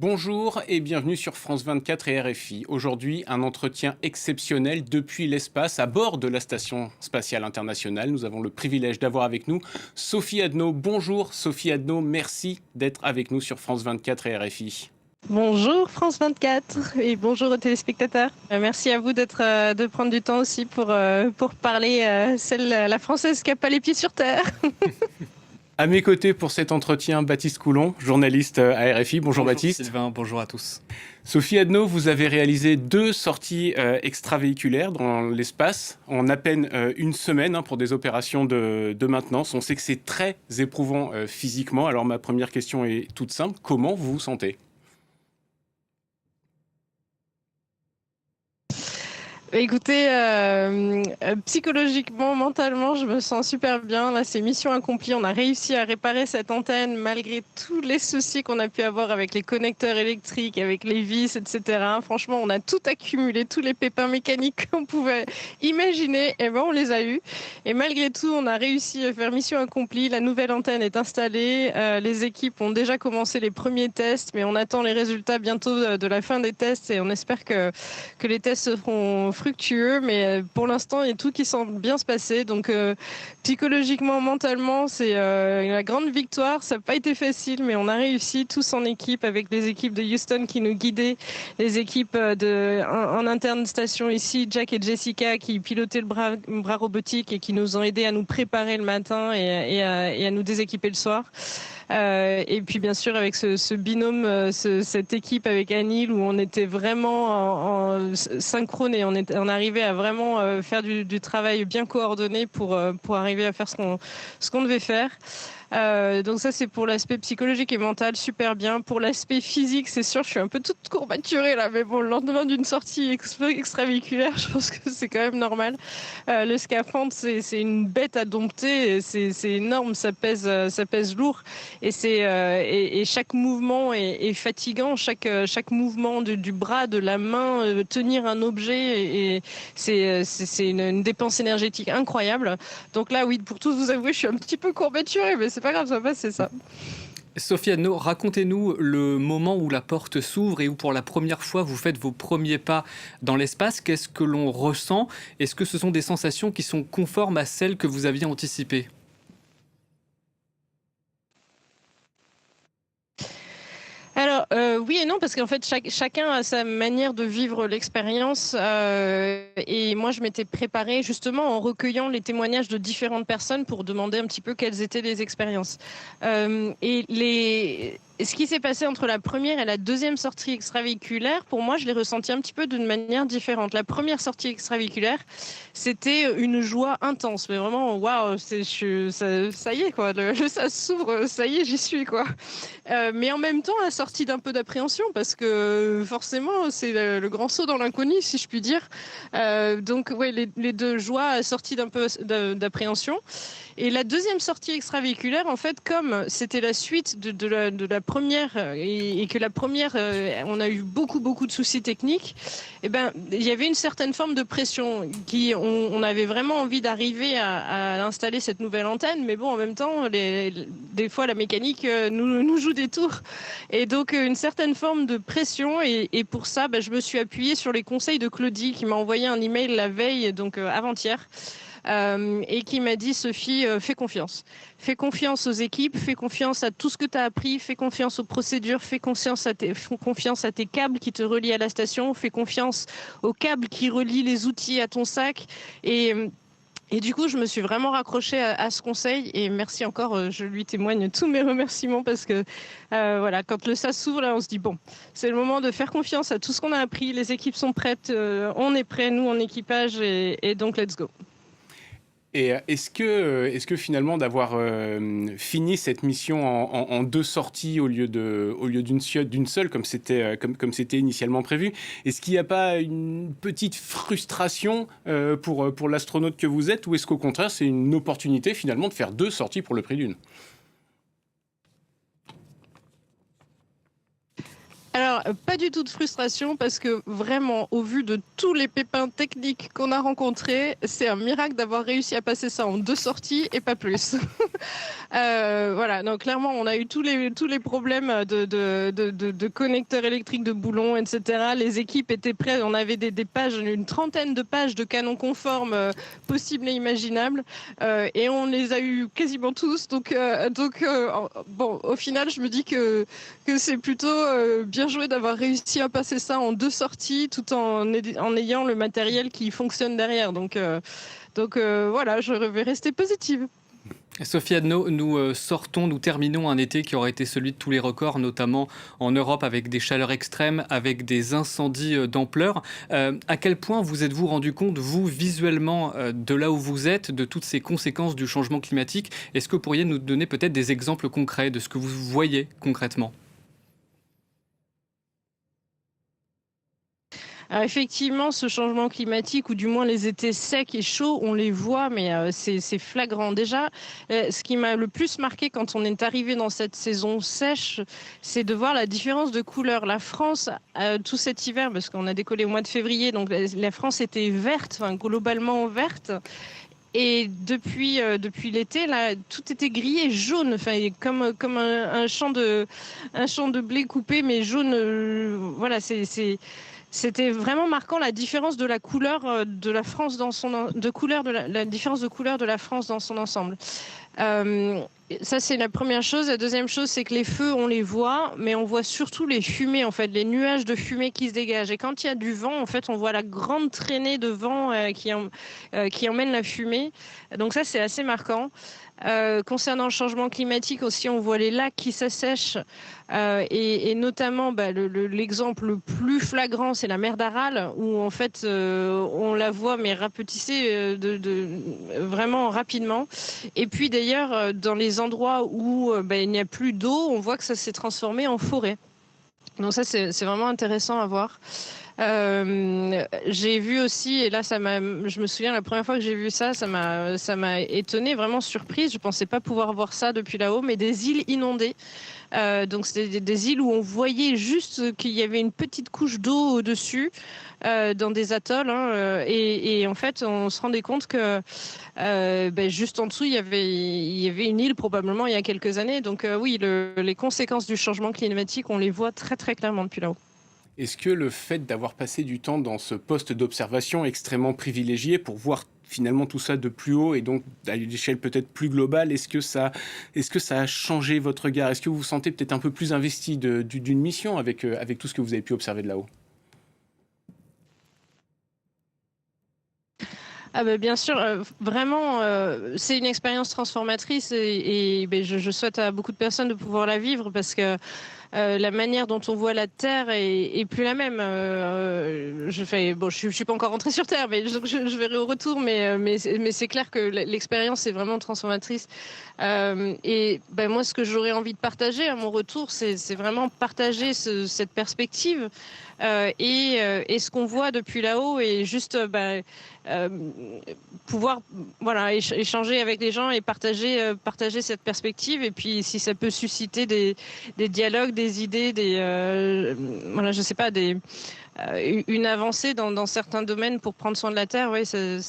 Bonjour et bienvenue sur France 24 et RFI. Aujourd'hui, un entretien exceptionnel depuis l'espace à bord de la Station spatiale internationale. Nous avons le privilège d'avoir avec nous Sophie Adno. Bonjour Sophie Adno, merci d'être avec nous sur France 24 et RFI. Bonjour France 24 et bonjour aux téléspectateurs. Merci à vous de prendre du temps aussi pour parler la française qui n'a pas les pieds sur terre. À mes côtés pour cet entretien, Baptiste Coulon, journaliste à RFI. Bonjour Baptiste. Sylvain, bonjour à tous. Sophie Adno, vous avez réalisé 2 sorties extravéhiculaires dans l'espace en à peine une semaine pour des opérations de maintenance. On sait que c'est très éprouvant physiquement. Alors ma première question est toute simple. Comment vous vous sentez ? Écoutez, psychologiquement, mentalement, je me sens super bien. Là, c'est mission accomplie. On a réussi à réparer cette antenne malgré tous les soucis qu'on a pu avoir avec les connecteurs électriques, avec les vis, etc. Franchement, on a tout accumulé, tous les pépins mécaniques qu'on pouvait imaginer. Et ben, on les a eus. Et malgré tout, on a réussi à faire mission accomplie. La nouvelle antenne est installée. Les équipes ont déjà commencé les premiers tests, mais on attend les résultats bientôt de la fin des tests et on espère que les tests seront fructueux, mais pour l'instant, il y a tout qui semble bien se passer. Donc, psychologiquement, mentalement, c'est la grande victoire. Ça n'a pas été facile, mais on a réussi tous en équipe avec les équipes de Houston qui nous guidaient, les équipes en interne station ici, Jack et Jessica qui pilotaient le bras robotique et qui nous ont aidés à nous préparer le matin et à nous déséquiper le soir. Et puis bien sûr avec ce binôme, cette équipe avec Anil où on était vraiment en synchrone et on arrivait à vraiment faire du travail bien coordonné pour arriver à faire ce qu'on devait faire. Donc ça c'est pour l'aspect psychologique et mental, super bien. Pour l'aspect physique, c'est sûr, je suis un peu toute courbaturée là, mais bon, le lendemain d'une sortie extravéhiculaire, je pense que c'est quand même normal. Le scaphandre, c'est une bête à dompter, c'est énorme, ça pèse lourd, et chaque mouvement est fatigant, chaque mouvement du bras, de la main, tenir un objet, et c'est une dépense énergétique incroyable. Donc là, oui, pour tous vous avouer, je suis un petit peu courbaturée, mais c'est pas grave, ça va passer ça. Sophie Adno, racontez-nous le moment où la porte s'ouvre et où pour la première fois vous faites vos premiers pas dans l'espace. Qu'est-ce que l'on ressent ? Est-ce que ce sont des sensations qui sont conformes à celles que vous aviez anticipées ? Alors oui et non, parce qu'en fait chacun a sa manière de vivre l'expérience, et moi je m'étais préparée justement en recueillant les témoignages de différentes personnes pour demander un petit peu quelles étaient les expériences. Ce qui s'est passé entre la première et la deuxième sortie extravéhiculaire, pour moi je l'ai ressenti un petit peu d'une manière différente. La première sortie extravéhiculaire, c'était une joie intense, mais vraiment waouh, ça y est quoi, ça s'ouvre, ça y est, j'y suis quoi. Mais en même temps, assorti d'un peu d'appréhension, parce que forcément, c'est le grand saut dans l'inconnu, si je puis dire. Donc, ouais, les deux joies assorties d'un peu d'appréhension. Et la deuxième sortie extravéhiculaire, en fait, comme c'était la suite de la première, et que la première, on a eu beaucoup de soucis techniques, eh ben, il y avait une certaine forme de pression. On avait vraiment envie d'arriver à installer cette nouvelle antenne, mais bon, en même temps, des fois, la mécanique nous joue des tours. Et donc, une certaine forme de pression. Et pour ça, je me suis appuyée sur les conseils de Claudie, qui m'a envoyé un email la veille, donc avant-hier. Et qui m'a dit Sophie, fais confiance. Fais confiance aux équipes, fais confiance à tout ce que tu as appris, fais confiance aux procédures, fais confiance à tes câbles qui te relient à la station, fais confiance aux câbles qui relient les outils à ton sac. Et du coup, je me suis vraiment raccrochée à ce conseil et merci encore, je lui témoigne tous mes remerciements parce que voilà, quand le SAS s'ouvre, là, on se dit bon, c'est le moment de faire confiance à tout ce qu'on a appris, les équipes sont prêtes, on est prêts, nous en équipage et donc let's go. Et est-ce que finalement d'avoir fini cette mission en 2 sorties au lieu d'une seule comme c'était initialement prévu, est-ce qu'il n'y a pas une petite frustration pour l'astronaute que vous êtes, ou est-ce qu'au contraire c'est une opportunité finalement de faire 2 sorties pour le prix d'une ? Alors, pas du tout de frustration parce que vraiment, au vu de tous les pépins techniques qu'on a rencontrés, c'est un miracle d'avoir réussi à passer ça en 2 sorties et pas plus. Voilà, donc clairement, on a eu tous les problèmes de connecteurs électriques, de boulons, etc. Les équipes étaient prêtes, on avait des pages, une trentaine de pages de canons conformes possibles et imaginables, et on les a eu quasiment tous. Bon, au final, je me dis que c'est plutôt bien joué d'avoir réussi à passer ça en 2 sorties tout en ayant le matériel qui fonctionne derrière. Voilà, je vais rester positive. Sophie Adno, nous terminons un été qui aurait été celui de tous les records, notamment en Europe avec des chaleurs extrêmes, avec des incendies d'ampleur. À quel point vous êtes-vous rendu compte, vous, visuellement, de là où vous êtes, de toutes ces conséquences du changement climatique? Est-ce que vous pourriez nous donner peut-être des exemples concrets de ce que vous voyez concrètement? Alors effectivement, ce changement climatique, ou du moins les étés secs et chauds, on les voit, mais c'est flagrant. Déjà, ce qui m'a le plus marqué quand on est arrivé dans cette saison sèche, c'est de voir la différence de couleur. La France, tout cet hiver, parce qu'on a décollé au mois de février, donc la France était verte, enfin, globalement verte. Et depuis l'été, là, tout était gris et jaune, enfin, comme un champ de blé coupé, mais jaune. Voilà, c'était vraiment marquant la différence de la couleur de la France dans son de couleur de la différence de couleur de la France dans son ensemble. Euh, Ça, c'est la première chose. La deuxième chose, c'est que les feux, on les voit, mais on voit surtout les fumées, en fait, les nuages de fumée qui se dégagent. Et quand il y a du vent, en fait, on voit la grande traînée de vent qui emmène la fumée. Donc ça, c'est assez marquant. Concernant le changement climatique aussi, on voit les lacs qui s'assèchent et notamment l'exemple le plus flagrant, c'est la mer d'Aral où en fait on la voit mais rapetissée vraiment rapidement. Et puis d'ailleurs dans les endroits où il n'y a plus d'eau, on voit que ça s'est transformé en forêt. Donc ça c'est vraiment intéressant à voir. J'ai vu aussi, et là, je me souviens, la première fois que j'ai vu ça, ça m'a étonnée, vraiment surprise. Je pensais pas pouvoir voir ça depuis là-haut, mais des îles inondées. Donc, c'était des îles où on voyait juste qu'il y avait une petite couche d'eau au-dessus, dans des atolls. Et en fait, on se rendait compte que juste en dessous, il y avait une île probablement il y a quelques années. Donc, oui, les conséquences du changement climatique, on les voit très, très clairement depuis là-haut. Est-ce que le fait d'avoir passé du temps dans ce poste d'observation extrêmement privilégié pour voir finalement tout ça de plus haut et donc à une échelle peut-être plus globale, est-ce que ça a changé votre regard? Est-ce que vous vous sentez peut-être un peu plus investi d'une mission avec tout ce que vous avez pu observer de là-haut? Ah bien sûr, vraiment, c'est une expérience transformatrice et je souhaite à beaucoup de personnes de pouvoir la vivre parce que la manière dont on voit la Terre est plus la même. Je suis pas encore rentrée sur Terre, mais je verrai au retour. Mais c'est clair que l'expérience est vraiment transformatrice. Moi, ce que j'aurais envie de partager à mon retour, c'est vraiment partager cette perspective et ce qu'on voit depuis là-haut et juste pouvoir échanger avec les gens et partager cette perspective. Et puis, si ça peut susciter des dialogues, des idées, je sais pas, une avancée dans certains domaines pour prendre soin de la Terre, oui, ça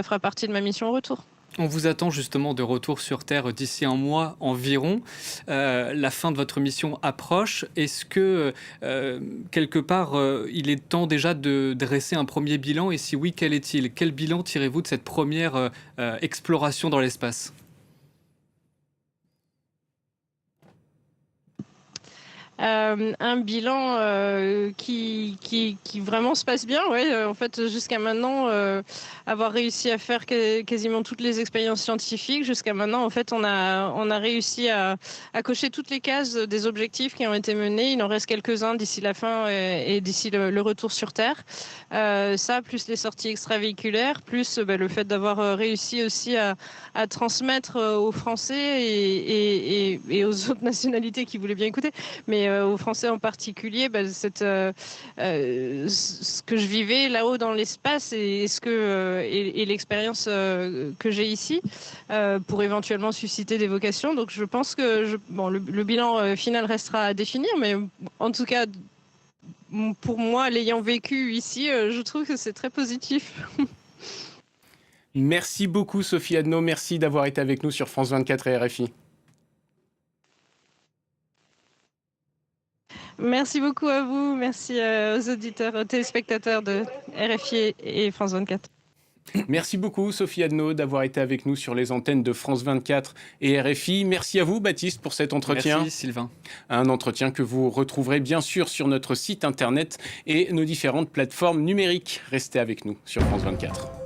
fera partie de ma mission au retour. On vous attend justement de retour sur Terre d'ici un mois environ. La fin de votre mission approche. Est-ce que, quelque part, il est temps déjà de dresser un premier bilan? Et si oui, quel est-il? Quel bilan tirez-vous de cette première exploration dans l'espace? Un bilan qui vraiment se passe bien. Ouais. En fait, jusqu'à maintenant, avoir réussi à faire quasiment toutes les expériences scientifiques. Jusqu'à maintenant, en fait, on a réussi à cocher toutes les cases des objectifs qui ont été menés. Il en reste quelques-uns d'ici la fin et d'ici le retour sur Terre. Ça, plus les sorties extravéhiculaires, plus le fait d'avoir réussi aussi à transmettre aux Français et aux autres nationalités qui voulaient bien écouter. Mais et aux Français en particulier, ce que je vivais là-haut dans l'espace et l'expérience que j'ai ici pour éventuellement susciter des vocations. Donc je pense que le bilan final restera à définir, mais en tout cas, pour moi, l'ayant vécu ici, je trouve que c'est très positif. Merci beaucoup Sophie Adno, merci d'avoir été avec nous sur France 24 et RFI. Merci beaucoup à vous, merci aux auditeurs, aux téléspectateurs de RFI et France 24. Merci beaucoup Sophie Adno d'avoir été avec nous sur les antennes de France 24 et RFI. Merci à vous Baptiste pour cet entretien. Merci Sylvain. Un entretien que vous retrouverez bien sûr sur notre site internet et nos différentes plateformes numériques. Restez avec nous sur France 24.